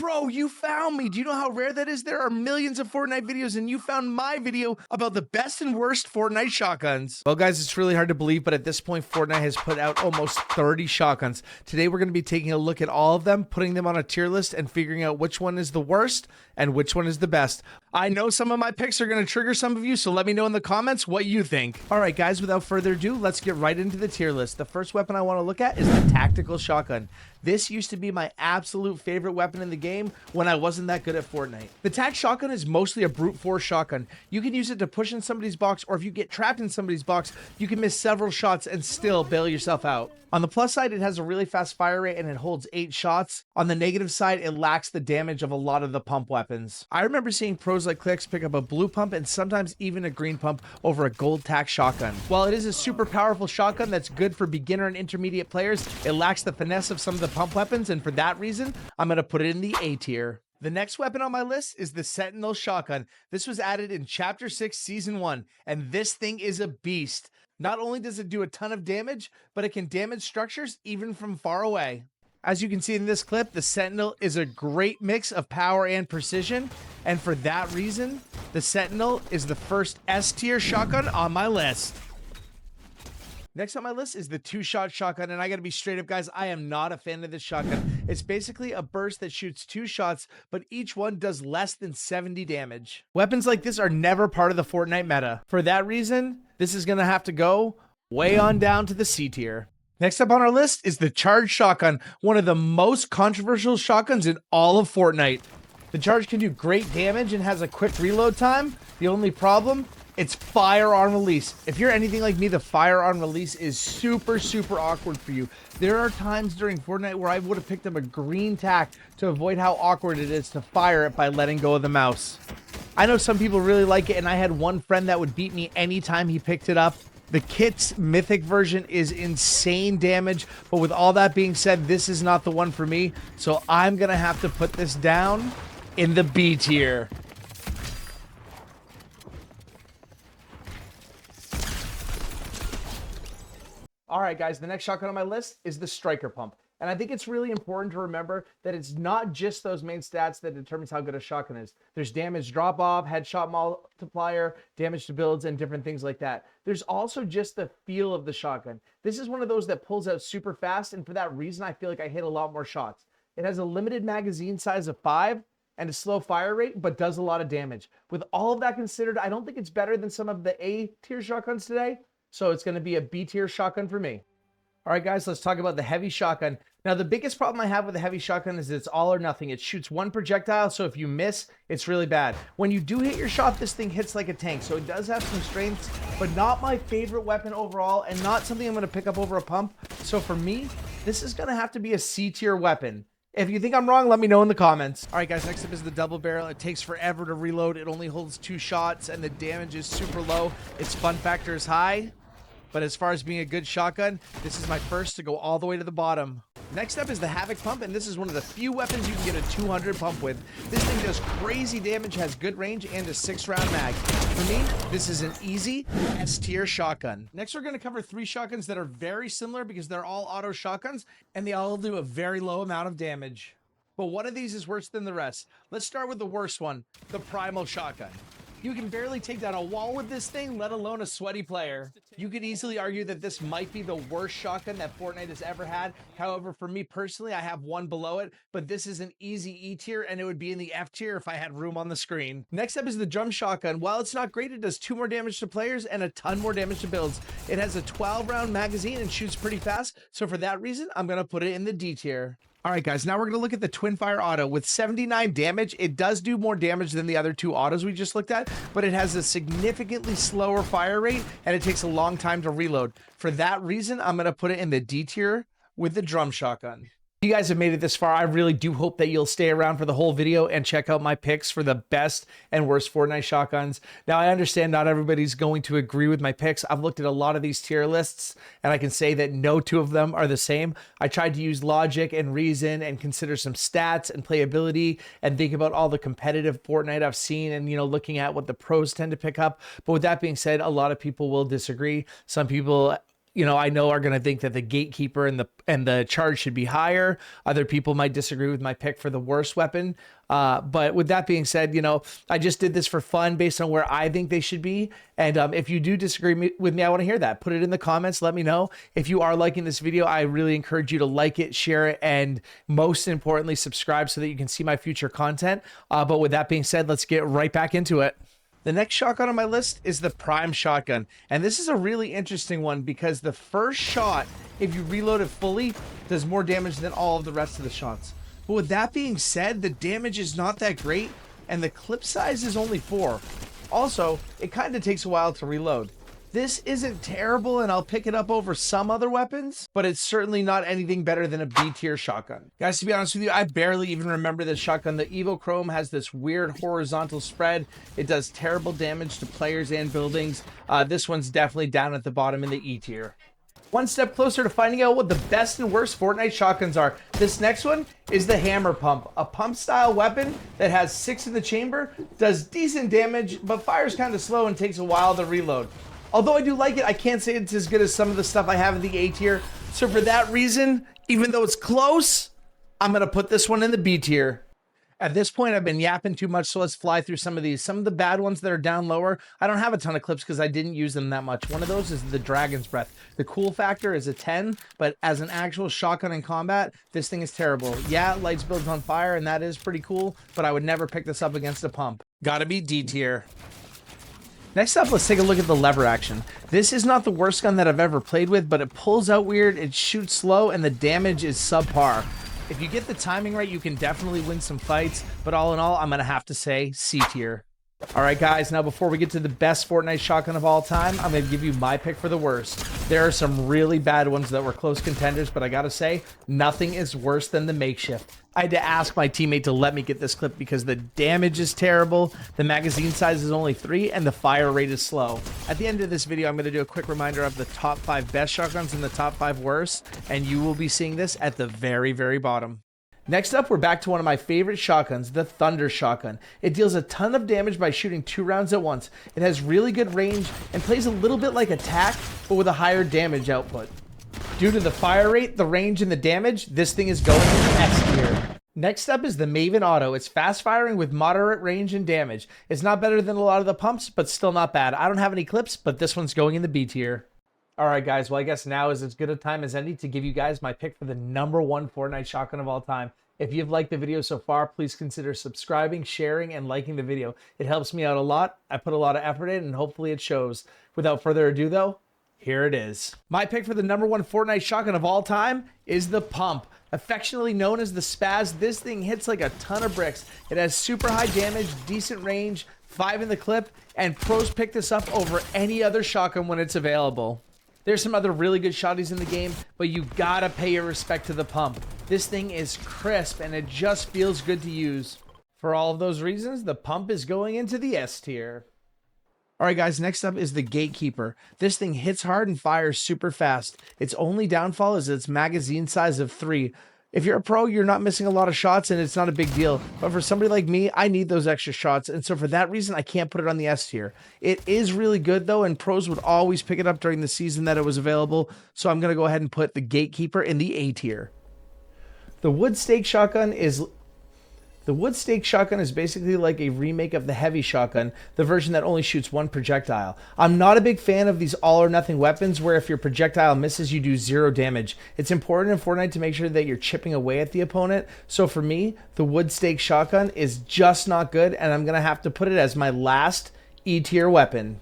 Bro, you found me. Do you know how rare that is? There are millions of Fortnite videos, and you found my video about the best and worst Fortnite shotguns. Well, guys, it's really hard to believe, but at this point, Fortnite has put out almost 30 shotguns. Today, we're going to be taking a look at all of them, putting them on a tier list, and figuring out which one is the worst and which one is the best. I know some of my picks are going to trigger some of you, so let me know in the comments what you think. All right, guys, without further ado, let's get right into the tier list. The first weapon I want to look at is the tactical shotgun. This used to be my absolute favorite weapon in the game when I wasn't that good at Fortnite. The tac shotgun is mostly a brute force shotgun. You can use it to push in somebody's box, or if you get trapped in somebody's box, you can miss several shots and still bail yourself out. On the plus side, it has a really fast fire rate and it holds 8 shots. On the negative side, it lacks the damage of a lot of the pump weapons. I remember seeing pros like Clicks pick up a blue pump and sometimes even a green pump over a gold tac shotgun. While it is a super powerful shotgun that's good for beginner and intermediate players, it lacks the finesse of some of the pump weapons, and for that reason, I'm going to put it in the A tier. The next weapon on my list is the Sentinel shotgun. This was added in Chapter 6, Season 1, and this thing is a beast. Not only does it do a ton of damage, but it can damage structures even from far away. As you can see in this clip, the Sentinel is a great mix of power and precision, and for that reason, the Sentinel is the first S tier shotgun on my list. Next on my list is the 2-shot shotgun, and I gotta be straight up, guys, I am not a fan of this shotgun. It's basically a burst that shoots 2 shots, but each one does less than 70 damage. Weapons like this are never part of the Fortnite meta. For that reason, this is gonna have to go way on down to the C tier. Next up on our list is the charge shotgun, one of the most controversial shotguns in all of Fortnite. The charge can do great damage and has a quick reload time. The only problem, it's fire on release. If you're anything like me, the fire on release is super awkward for you. There are times during Fortnite where I would have picked up a green tac to avoid how awkward it is to fire it by letting go of the mouse. I know some people really like it, and I had one friend that would beat me anytime he picked it up. The kit's mythic version is insane damage, but with all that being said, this is not the one for me, so I'm gonna have to put this down in the B tier. All right, guys, the next shotgun on my list is the striker pump. And I think it's really important to remember that it's not just those main stats that determines how good a shotgun is. There's damage drop off, headshot multiplier, damage to builds, and different things like that. There's also just the feel of the shotgun. This is one of those that pulls out super fast, and for that reason, I feel like I hit a lot more shots. It has a limited magazine size of 5 and a slow fire rate, but does a lot of damage. With all of that considered, I don't think it's better than some of the A tier shotguns today, so it's going to be a B tier shotgun for me. All right, guys, let's talk about the heavy shotgun. Now, the biggest problem I have with the heavy shotgun is it's all or nothing. It shoots one projectile, so if you miss, it's really bad. When you do hit your shot, this thing hits like a tank, so it does have some strengths, but not my favorite weapon overall, and not something I'm going to pick up over a pump. So for me, this is going to have to be a C tier weapon. If you think I'm wrong, let me know in the comments. All right, guys, next up is the double barrel. It takes forever to reload. It only holds 2 shots, and the damage is super low. Its fun factor is high. But as far as being a good shotgun, this is my first to go all the way to the bottom. Next up is the Havoc pump, and this is one of the few weapons you can get a 200 pump with. This thing does crazy damage, has good range, and a 6-round mag. For me, this is an easy S tier shotgun. Next, we're going to cover 3 shotguns that are very similar because they're all auto shotguns, and they all do a very low amount of damage. But one of these is worse than the rest. Let's start with the worst one, the primal shotgun. You can barely take down a wall with this thing, let alone a sweaty player. You could easily argue that this might be the worst shotgun that Fortnite has ever had. However, for me personally, I have one below it, but this is an easy E tier, and it would be in the F tier if I had room on the screen. Next up is the drum shotgun. While it's not great, it does 2 more damage to players and a ton more damage to builds. It has a 12-round magazine and shoots pretty fast, so for that reason, I'm going to put it in the D tier. All right, guys, now we're going to look at the twin fire auto. With 79 damage, it does do more damage than the other 2 autos we just looked at, but it has a significantly slower fire rate, and it takes a long time to reload. For that reason, I'm going to put it in the D tier with the drum shotgun. If you guys have made it this far, I really do hope that you'll stay around for the whole video and check out my picks for the best and worst Fortnite shotguns. Now, I understand not everybody's going to agree with my picks. I've looked at a lot of these tier lists, and I can say that no 2 of them are the same. I tried to use logic and reason and consider some stats and playability and think about all the competitive Fortnite I've seen and, looking at what the pros tend to pick up. But with that being said, a lot of people will disagree. Some people you know, I know are going to think that the gatekeeper and the charge should be higher. Other people might disagree with my pick for the worst weapon. But with that being said, you know, I just did this for fun based on where I think they should be. And if you do disagree with me, I want to hear that. Put it in the comments. Let me know. If you are liking this video, I really encourage you to like it, share it, and most importantly, subscribe so that you can see my future content. But with that being said, let's get right back into it. The next shotgun on my list is the Prime shotgun. And this is a really interesting one because the first shot, if you reload it fully, does more damage than all of the rest of the shots. But with that being said, the damage is not that great and the clip size is only 4. Also, it kind of takes a while to reload. This isn't terrible and I'll pick it up over some other weapons, but it's certainly not anything better than a B tier shotgun. Guys, to be honest with you, I barely even remember this shotgun. The Evo Chrome has this weird horizontal spread. It does terrible damage to players and buildings. This one's definitely down at the bottom in the E tier. One step closer to finding out what the best and worst Fortnite shotguns are. This next one is the hammer pump, a pump style weapon that has 6 in the chamber, does decent damage, but fires kind of slow and takes a while to reload. Although I do like it, I can't say it's as good as some of the stuff I have in the A tier. So for that reason, even though it's close, I'm going to put this one in the B tier. At this point, I've been yapping too much, so let's fly through some of these. Some of the bad ones that are down lower, I don't have a ton of clips because I didn't use them that much. One of those is the Dragon's Breath. The cool factor is a 10, but as an actual shotgun in combat, this thing is terrible. Yeah, it lights builds on fire, and that is pretty cool, but I would never pick this up against a pump. Gotta be D tier. Next up, let's take a look at the lever action. This is not the worst gun that I've ever played with, but it pulls out weird, it shoots slow, and the damage is subpar. If you get the timing right, you can definitely win some fights, but all in all, I'm going to have to say C tier. All right, guys, now before we get to the best Fortnite shotgun of all time, I'm going to give you my pick for the worst. There are some really bad ones that were close contenders, but I got to say, nothing is worse than the Makeshift. I had to ask my teammate to let me get this clip because the damage is terrible, the magazine size is only 3, and the fire rate is slow. At the end of this video, I'm going to do a quick reminder of the top 5 best shotguns and the top 5 worst, and you will be seeing this at the very, very bottom. Next up, we're back to one of my favorite shotguns, the Thunder shotgun. It deals a ton of damage by shooting 2 rounds at once. It has really good range and plays a little bit like attack, but with a higher damage output. Due to the fire rate, the range, and the damage, this thing is going in S tier. Next up is the Maven Auto. It's fast firing with moderate range and damage. It's not better than a lot of the pumps, but still not bad. I don't have any clips, but this one's going in the B tier. All right, guys. Well, I guess now is as good a time as any to give you guys my pick for the #1 Fortnite shotgun of all time. If you've liked the video so far, please consider subscribing, sharing, and liking the video. It helps me out a lot. I put a lot of effort in, and hopefully it shows. Without further ado, though, here it is. My pick for the #1 Fortnite shotgun of all time is the Pump. Affectionately known as the Spaz, this thing hits like a ton of bricks. It has super high damage, decent range, 5 in the clip, and pros pick this up over any other shotgun when it's available. There's some other really good shotties in the game, but you gotta pay your respect to the Pump. This thing is crisp and it just feels good to use. For all of those reasons, the Pump is going into the S tier. Alright guys, next up is the Gatekeeper. This thing hits hard and fires super fast. Its only downfall is its magazine size of 3. If you're a pro, you're not missing a lot of shots and it's not a big deal. But for somebody like me, I need those extra shots. And so for that reason, I can't put it on the S tier. It is really good though, and pros would always pick it up during the season that it was available. So I'm going to go ahead and put the Gatekeeper in the A tier. The Wood Stake shotgun is basically like a remake of the Heavy shotgun, the version that only shoots 1 projectile. I'm not a big fan of these all or nothing weapons where if your projectile misses, you do 0 damage. It's important in Fortnite to make sure that you're chipping away at the opponent. So for me, the Wood Stake shotgun is just not good, and I'm going to have to put it as my last E tier weapon.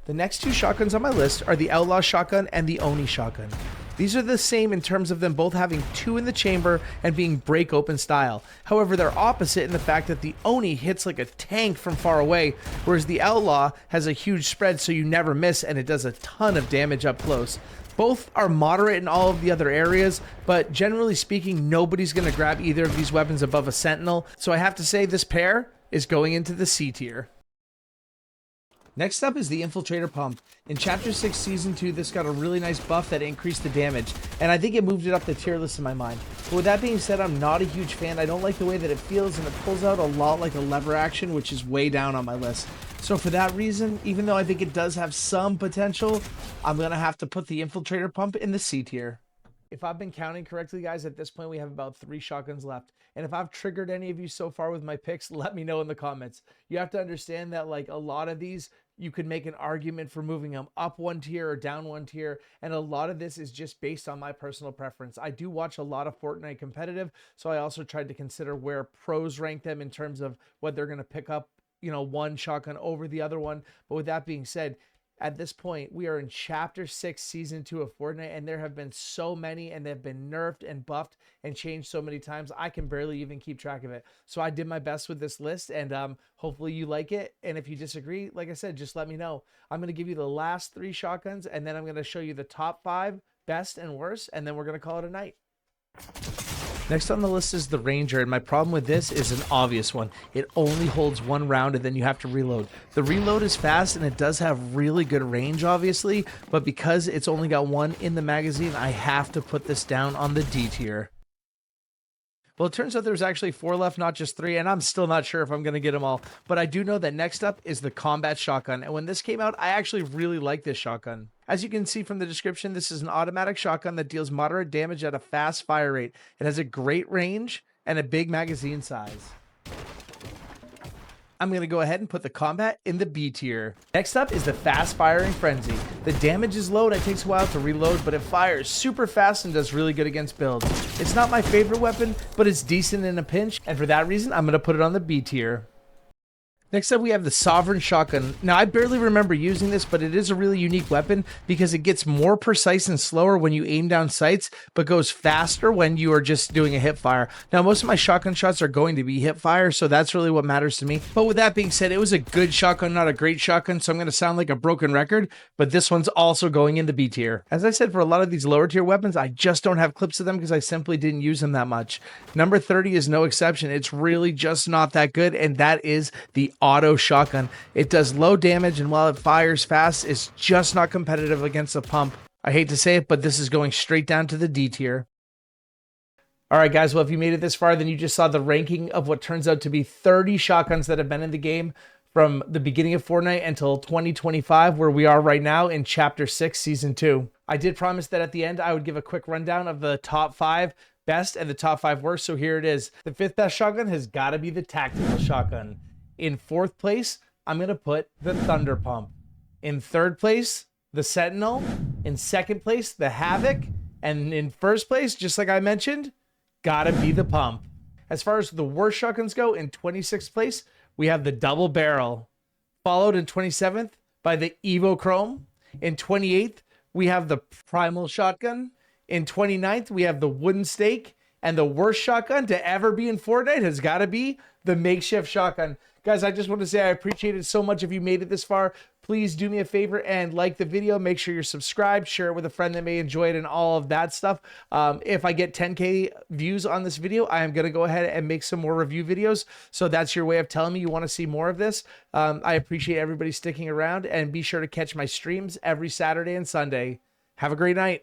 The next 2 shotguns on my list are the Outlaw shotgun and the Oni shotgun. These are the same in terms of them both having 2 in the chamber and being break open style. However, they're opposite in the fact that the Oni hits like a tank from far away, whereas the Outlaw has a huge spread so you never miss and it does a ton of damage up close. Both are moderate in all of the other areas, but generally speaking, nobody's going to grab either of these weapons above a Sentinel, so I have to say this pair is going into the C tier. Next up is the Infiltrator pump. In Chapter 6, Season 2, this got a really nice buff that increased the damage, and I think it moved it up the tier list in my mind. But with that being said, I'm not a huge fan. I don't like the way that it feels, and it pulls out a lot like a lever action, which is way down on my list. So for that reason, even though I think it does have some potential, I'm going to have to put the Infiltrator pump in the C tier. If I've been counting correctly, guys, at this point we have about 3 shotguns left. And if I've triggered any of you so far with my picks, let me know in the comments. You have to understand that like a lot of these, you could make an argument for moving them up 1 tier or down 1 tier. And a lot of this is just based on my personal preference. I do watch a lot of Fortnite competitive, so I also tried to consider where pros rank them in terms of what they're going to pick up, you know, one shotgun over the other one. But with that being said, at this point, we are in Chapter 6, Season 2 of Fortnite, and there have been so many, and they've been nerfed and buffed and changed so many times, I can barely even keep track of it. So I did my best with this list, and hopefully you like it. And if you disagree, like I said, just let me know. I'm going to give you the last 3 shotguns, and then I'm going to show you the top 5 best and worst, and then we're going to call it a night. Next on the list is the Ranger, and my problem with this is an obvious one. It only holds 1 round and then you have to reload. The reload is fast and it does have really good range, obviously, but because it's only got 1 in the magazine, I have to put this down on the D tier. Well, it turns out there's actually 4 left, not just 3, and I'm still not sure if I'm going to get them all. But I do know that next up is the combat shotgun, and when this came out, I actually really like this shotgun. As you can see from the description, this is an automatic shotgun that deals moderate damage at a fast fire rate. It has a great range and a big magazine size. I'm going to go ahead and put the combat in the B tier. Next up is the fast firing frenzy. The damage is low and it takes a while to reload, but it fires super fast and does really good against builds. It's not my favorite weapon, but it's decent in a pinch, and for that reason, I'm going to put it on the B tier. Next up, we have the Sovereign Shotgun. Now, I barely remember using this, but it is a really unique weapon because it gets more precise and slower when you aim down sights, but goes faster when you are just doing a hip fire. Now, most of my shotgun shots are going to be hip fire, so that's really what matters to me. But with that being said, it was a good shotgun, not a great shotgun, so I'm going to sound like a broken record, but this one's also going in the B tier. As I said, for a lot of these lower tier weapons, I just don't have clips of them because I simply didn't use them that much. Number 30 is no exception. It's really just not that good, and that is the auto shotgun. It does low damage, and while it fires fast, it's just not competitive against a pump. I hate to say it, but this is going straight down to the D tier. All right, guys, well, if you made it this far, then you just saw the ranking of what turns out to be 30 shotguns that have been in the game from the beginning of Fortnite until 2025, where we are right now in Chapter 6, Season 2. I did promise that at the end, I would give a quick rundown of the top 5 best and the top 5 worst, so here it is. The 5th best shotgun has got to be the tactical shotgun. In 4th place, I'm going to put the Thunder Pump. In 3rd place, the Sentinel. In 2nd place, the Havoc. And in 1st place, just like I mentioned, gotta be the Pump. As far as the worst shotguns go, in 26th place, we have the Double Barrel. Followed in 27th by the Evo Chrome. In 28th, we have the Primal Shotgun. In 29th, we have the Wooden Stake. And the worst shotgun to ever be in Fortnite has got to be the Makeshift shotgun. Guys, I just want to say I appreciate it so much if you made it this far. Please do me a favor and like the video. Make sure you're subscribed. Share it with a friend that may enjoy it and all of that stuff. If I get 10K views on this video, I am going to go ahead and make some more review videos. So that's your way of telling me you want to see more of this. I appreciate everybody sticking around, and be sure to catch my streams every Saturday and Sunday. Have a great night.